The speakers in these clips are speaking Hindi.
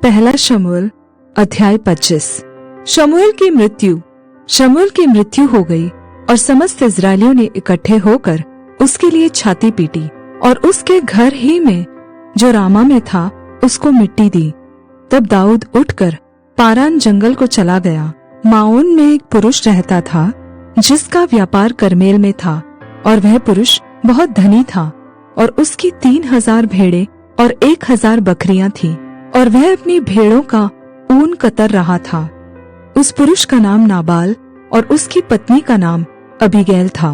पहला शमूएल अध्याय 25। शमूएल की मृत्यु हो गई और समस्त इस्राएलियों ने इकट्ठे होकर उसके लिए छाती पीटी और उसके घर ही में जो रामा में था उसको मिट्टी दी। तब दाऊद उठकर पारान जंगल को चला गया। माओन में एक पुरुष रहता था जिसका व्यापार करमेल में था, और वह पुरुष बहुत धनी था, और उसकी 3,000 भेड़ें और 1,000 बकरियां थीं, और वह अपनी भेड़ों का ऊन कतर रहा था। उस पुरुष का नाम नाबाल और उसकी पत्नी का नाम अबीगैल था।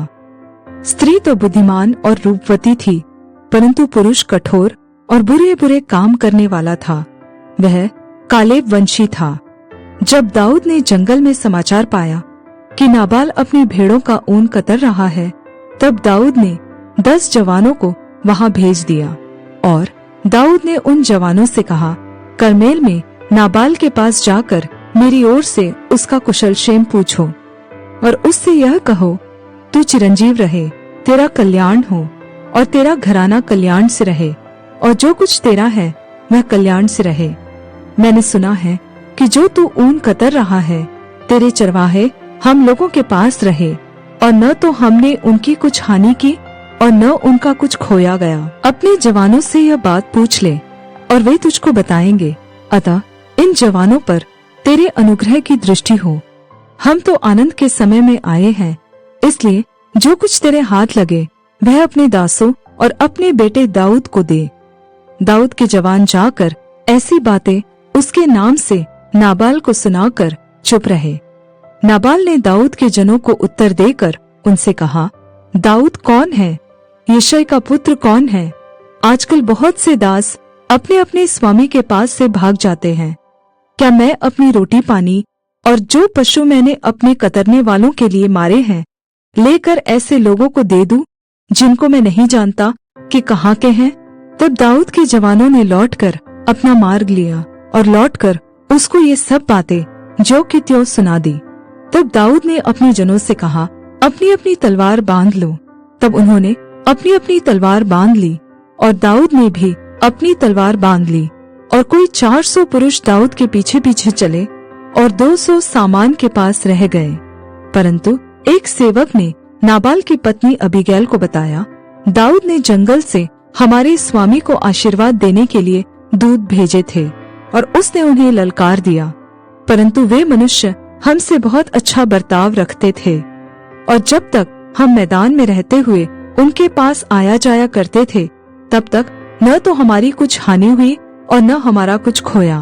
स्त्री तो बुद्धिमान और रूपवती थी, परंतु पुरुष कठोर और बुरे बुरे काम करने वाला था। वह कालेब वंशी था। जब दाऊद ने जंगल में समाचार पाया कि नाबाल अपनी भेड़ों का ऊन कतर रहा है, तब दाऊद ने 10 जवानों को वहां भेज दिया। और दाऊद ने उन जवानों से कहा, करमेल में नाबाल के पास जाकर मेरी ओर से उसका कुशल क्षेम पूछो, और उससे यह कहो, तू चिरंजीव रहे, तेरा कल्याण हो, और तेरा घराना कल्याण से रहे, और जो कुछ तेरा है वह कल्याण से रहे। मैंने सुना है कि जो तू ऊन कतर रहा है, तेरे चरवाहे हम लोगों के पास रहे, और न तो हमने उनकी कुछ हानि की और न उनका कुछ खोया गया। अपने जवानों से यह बात पूछ ले और वे तुझको बताएंगे। अतः इन जवानों पर तेरे अनुग्रह की दृष्टि हो। हम तो आनंद के समय में आए हैं, इसलिए जो कुछ तेरे हाथ लगे वह अपने दासों और अपने बेटे दाऊद को दे। दाऊद के जवान जाकर ऐसी बातें उसके नाम से नाबाल को सुनाकर चुप रहे। नाबाल ने दाऊद के जनों को उत्तर देकर उनसे कहा, दाऊद कौन है? यिशै का पुत्र कौन है? आजकल बहुत से दास अपने अपने स्वामी के पास से भाग जाते हैं। क्या मैं अपनी रोटी पानी और जो पशु मैंने अपने कतरने वालों के लिए मारे हैं लेकर ऐसे लोगों को दे दूं जिनको मैं नहीं जानता कि कहाँ के हैं? तब दाऊद के जवानों ने लौटकर अपना मार्ग लिया और लौटकर उसको ये सब बातें जो कि त्यों सुना दी। तब दाऊद ने अपने जनों से कहा, अपनी अपनी तलवार बांध लो। तब उन्होंने अपनी अपनी तलवार बांध ली, और दाऊद ने भी अपनी तलवार बांध ली। और कोई 400 पुरुष दाऊद के पीछे पीछे चले और 200 सामान के पास रह गए। परंतु एक सेवक ने नाबाल की पत्नी अबीगैल को बताया, दाऊद ने जंगल से हमारे स्वामी को आशीर्वाद देने के लिए दूत भेजे थे, और उसने उन्हें ललकार दिया, परंतु वे मनुष्य हमसे बहुत अच्छा बर्ताव रखते थे, और जब तक हम मैदान में रहते हुए उनके पास आया जाया करते थे, तब तक न तो हमारी कुछ हानि हुई और न हमारा कुछ खोया।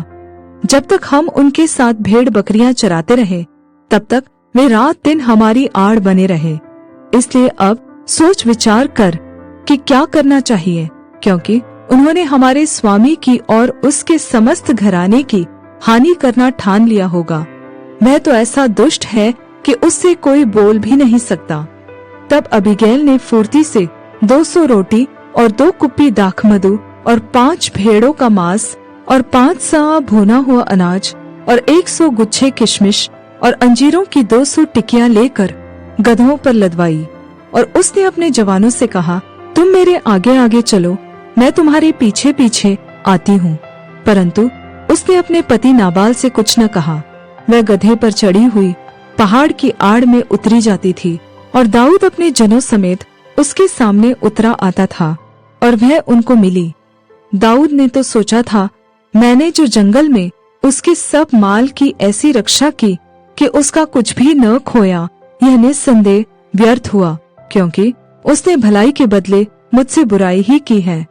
जब तक हम उनके साथ भेड़ बकरियां चराते रहे, तब तक वे रात दिन हमारी आड़ बने रहे। इसलिए अब सोच विचार कर कि क्या करना चाहिए, क्योंकि उन्होंने हमारे स्वामी की और उसके समस्त घराने की हानि करना ठान लिया होगा। वह तो ऐसा दुष्ट है कि उससे कोई बोल भी नहीं सकता। तब अबीगैल ने फुर्ती से 200 रोटी और 2 कुप्पी दाखमधु और 5 भेड़ों का मांस और 5 सआ भुना हुआ अनाज और 100 गुच्छे किशमिश और अंजीरों की 200 टिकियां लेकर गधों पर लदवाई। और उसने अपने जवानों से कहा, तुम मेरे आगे आगे चलो, मैं तुम्हारे पीछे पीछे आती हूँ। परंतु उसने अपने पति नाबाल से कुछ न कहा। वह गधे पर चढ़ी हुई पहाड़ की आड़ में उतरी जाती थी, और दाऊद अपने जनों समेत उसके सामने उतरा आता था, और वह उनको मिली। दाऊद ने तो सोचा था, मैंने जो जंगल में उसके सब माल की ऐसी रक्षा की कि उसका कुछ भी न खोया, यह निस्संदेह व्यर्थ हुआ, क्योंकि उसने भलाई के बदले मुझसे बुराई ही की है।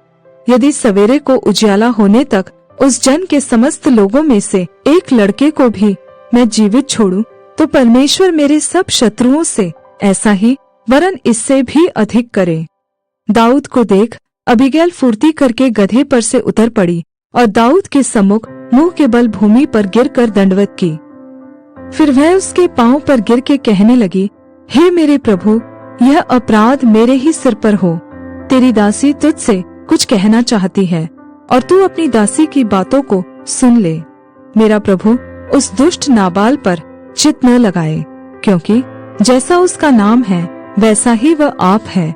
यदि सवेरे को उजियाला होने तक उस जन के समस्त लोगों में से एक लड़के को भी मैं जीवित छोड़ूं, तो परमेश्वर मेरे सब शत्रुओं से ऐसा ही वरन इससे भी अधिक करे। दाऊद को देख अबीगैल फुर्ती करके गधे पर से उतर पड़ी और दाऊद के सम्मुख मुंह के बल भूमि पर गिरकर दंडवत की। फिर वह उसके पांव पर गिर के कहने लगी, हे मेरे प्रभु, यह अपराध मेरे ही सिर पर हो। तेरी दासी तुझसे कुछ कहना चाहती है, और तू अपनी दासी की बातों को सुन ले। मेरा प्रभु उस दुष्ट नाबाल पर चित्त न लगाए, क्योंकि जैसा उसका नाम है वैसा ही वह आप है।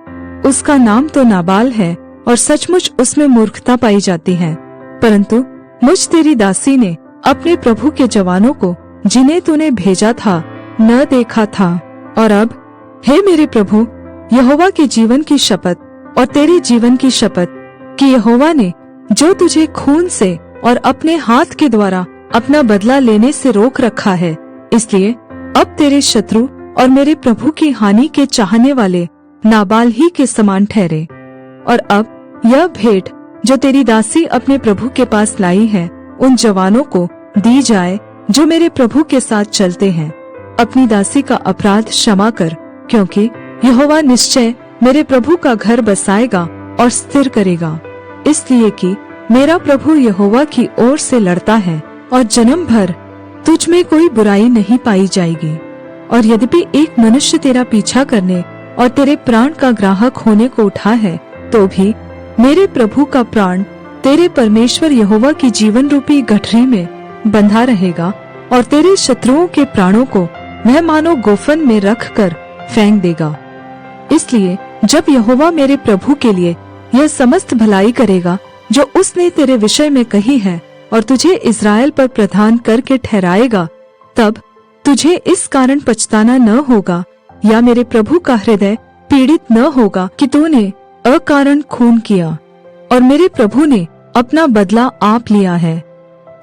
उसका नाम तो नाबाल है, और सचमुच उसमें मूर्खता पाई जाती है, परंतु मुझ तेरी दासी ने अपने प्रभु के जवानों को जिन्हें तूने भेजा था न देखा था। और अब हे मेरे प्रभु, यहोवा के जीवन की शपथ और तेरे जीवन की शपथ कि यहोवा ने जो तुझे खून से और अपने हाथ के द्वारा अपना बदला लेने से रोक रखा है, इसलिए अब तेरे शत्रु और मेरे प्रभु की हानि के चाहने वाले नाबाल ही के समान ठहरे। और अब यह भेंट जो तेरी दासी अपने प्रभु के पास लाई है उन जवानों को दी जाए जो मेरे प्रभु के साथ चलते हैं। अपनी दासी का अपराध क्षमा कर, क्योंकि यहोवा निश्चय मेरे प्रभु का घर बसाएगा और स्थिर करेगा, इसलिए कि मेरा प्रभु यहोवा की ओर से लड़ता है और जन्म भर तुझ में कोई बुराई नहीं पाई जाएगी। और यद्यपि एक मनुष्य तेरा पीछा करने और तेरे प्राण का ग्राहक होने को उठा है, तो भी मेरे प्रभु का प्राण तेरे परमेश्वर यहोवा की जीवन रूपी गठरी में बंधा रहेगा और तेरे शत्रुओं के प्राणों को वह मानो गोफन में रख कर फेंक देगा। इसलिए जब यहोवा मेरे प्रभु के लिए यह समस्त भलाई करेगा जो उसने तेरे विषय में कही है और तुझे इस्राएल पर प्रधान करके ठहराएगा, तब तुझे इस कारण पछताना न होगा या मेरे प्रभु का हृदय पीड़ित न होगा कि तूने अकारण खून किया और मेरे प्रभु ने अपना बदला आप लिया है।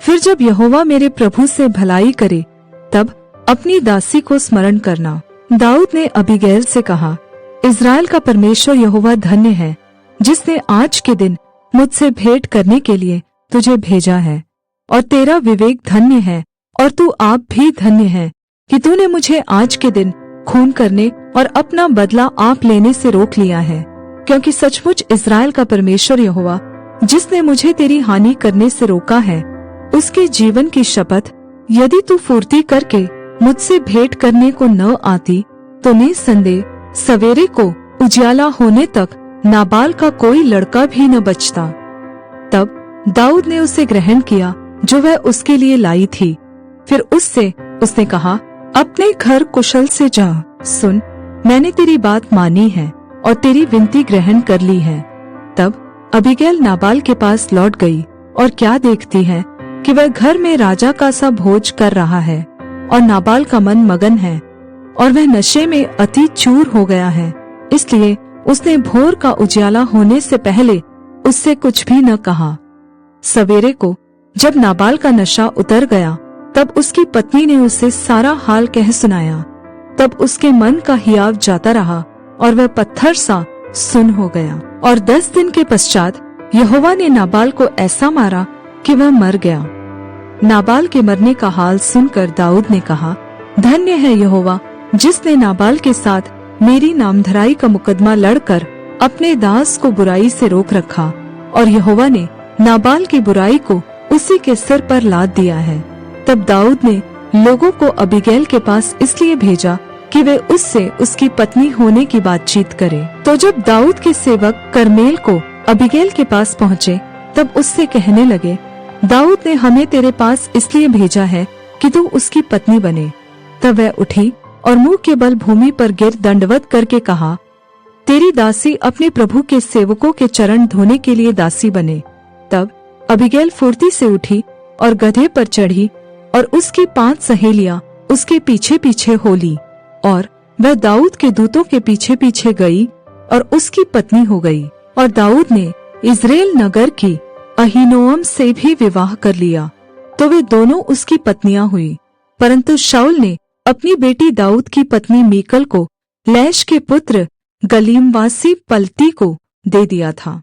फिर जब यहोवा मेरे प्रभु से भलाई करे, तब अपनी दासी को स्मरण करना। दाऊद ने अबीगैल से कहा, इस्राएल का परमेश्वर यहोवा धन्य है, जिसने आज के दिन मुझसे भेंट करने के लिए तुझे भेजा है। और तेरा विवेक धन्य है और तू आप भी धन्य है कि तूने मुझे आज के दिन खून करने और अपना बदला आप लेने से रोक लिया है, क्योंकि सचमुच इस्राएल का परमेश्वर यहोवा जिसने मुझे तेरी हानि करने से रोका है, उसके जीवन की शपथ, यदि तू फुर्ती करके मुझसे भेंट करने को न आती तो निसंदेह सवेरे को उजियाला होने तक नाबाल का कोई लड़का भी न बचता। तब दाऊद ने उसे ग्रहण किया जो वह उसके लिए लाई थी। फिर उससे उसने कहा, अपने घर कुशल से जा। सुन, मैंने तेरी बात मानी है और तेरी विनती ग्रहण कर ली है। तब अबीगैल नाबाल के पास लौट गई और क्या देखती है कि वह घर में राजा का सा भोज कर रहा है और नाबाल का मन मगन है और वह नशे में अति चूर हो गया है। इसलिए उसने भोर का उजियाला होने से पहले उससे कुछ भी न कहा। सवेरे को जब नाबाल का नशा उतर गया, तब उसकी पत्नी ने उसे सारा हाल कह सुनाया। तब उसके मन का हियाव जाता रहा और वह पत्थर सा सुन हो गया। और 10 दिन के पश्चात यहोवा ने नाबाल को ऐसा मारा कि वह मर गया। नाबाल के मरने का हाल सुनकर दाऊद ने कहा, धन्य है यहोवा जिसने नाबाल के साथ मेरी नामधराई का मुकदमा लड़कर अपने दास को बुराई से रोक रखा। और यहोवा ने नाबाल की बुराई को उसी के सिर पर लाद दिया है। तब दाऊद ने लोगों को अबीगैल के पास इसलिए भेजा कि वे उससे उसकी पत्नी होने की बातचीत करे। तो जब दाऊद के सेवक करमेल को अबीगैल के पास पहुँचे, तब उससे कहने लगे, दाऊद ने हमें तेरे पास इसलिए भेजा है कि तू उसकी पत्नी बने। तब वह उठी और मुंह के बल भूमि पर गिर दंडवत करके कहा, तेरी दासी अपने प्रभु के सेवकों के चरण धोने के लिए दासी बने। तब अबीगैल फुर्ती से उठी और गधे पर चढ़ी और उसकी 5 सहेलियां उसके पीछे पीछे हो ली और वह दाऊद के दूतों के पीछे पीछे गई और उसकी पत्नी हो गई। और दाऊद ने इस्राएल नगर की अहीनोअम से भी विवाह कर लिया, तो वे दोनों उसकी पत्नियां हुई। परंतु शाऊल ने अपनी बेटी दाऊद की पत्नी मीकल को लैश के पुत्र गलीमवासी पलती को दे दिया था।